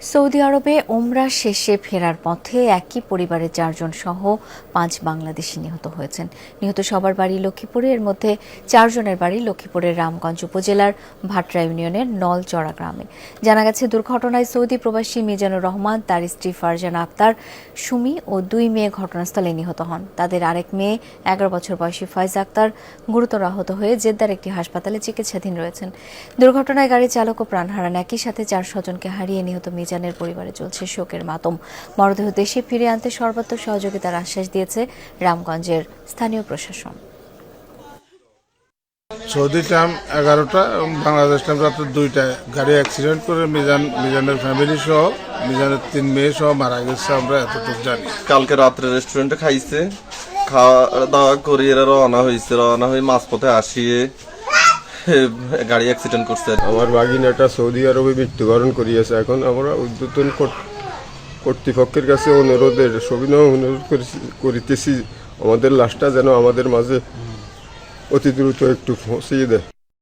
Saudi আরবে ওমরা শেষে ফেরার পথে একই পরিবারের 4 জন সহ 5 বাংলাদেশি নিহত হয়েছেন। নিহত সবার বাড়ি লক্ষ্মীপুরে, এর মধ্যে 4 জনের বাড়ি লক্ষ্মীপুরের রামগঞ্জ উপজেলার ভাটরা ইউনিয়নের নলচড়া গ্রামে। জানা গেছে, দুর্ঘটনায় সৌদি প্রবাসী মিজানুর রহমান, তার স্ত্রী ফারজানা আক্তার সুমি ও 2 মেয়ে ঘটনাস্থলে নিহত হন। তাদের আরেক মেয়ে 11 বছর বয়সী ফাইজা আক্তার গুরুতর আহত হয়ে জেদ্দার একটি হাসপাতালে চিকিৎসাধীন রয়েছেন। দুর্ঘটনায় গাড়ির চালকও প্রাণ হারান। একই সাথে 4 স্বজনকে হারিয়ে নিহত মিজানের পরিবারে চলছে শোকের মাতম। মরদেহ দেশে ফিরিয়ে আনতে সর্বাত্মক সহযোগিতার আশ্বাস দিয়েছে রামগঞ্জের স্থানীয় প্রশাসন। সৌদি টাইম 11টা এবং বাংলাদেশ টাইম রাত্রে 2টায় গাড়ি অ্যাক্সিডেন্ট করে মিজানের ফ্যামিলি সহ মিজানের 3 মেয়ে সহ মারা গেছে, আমরা এতটুকু জানি। কালকে রাত্রে রেস্টুরেন্টে খাইছে, খাওয়া দাওয়া করে এরা রওনা হয়ে মাঝপথে আসিয়ে গাড়ি অ্যাক্সিডেন্ট করছে। আমার বাগিনাটা সৌদি আরবে মৃত্যুবরণ করিয়েছে। এখন আমরা উদ্বোধন কর্তৃপক্ষের কাছে সবিনয় অনুরোধ করিতেছি, আমাদের লাশটা যেন আমাদের মাঝে অতি দ্রুত একটু পৌঁছিয়ে দেয়।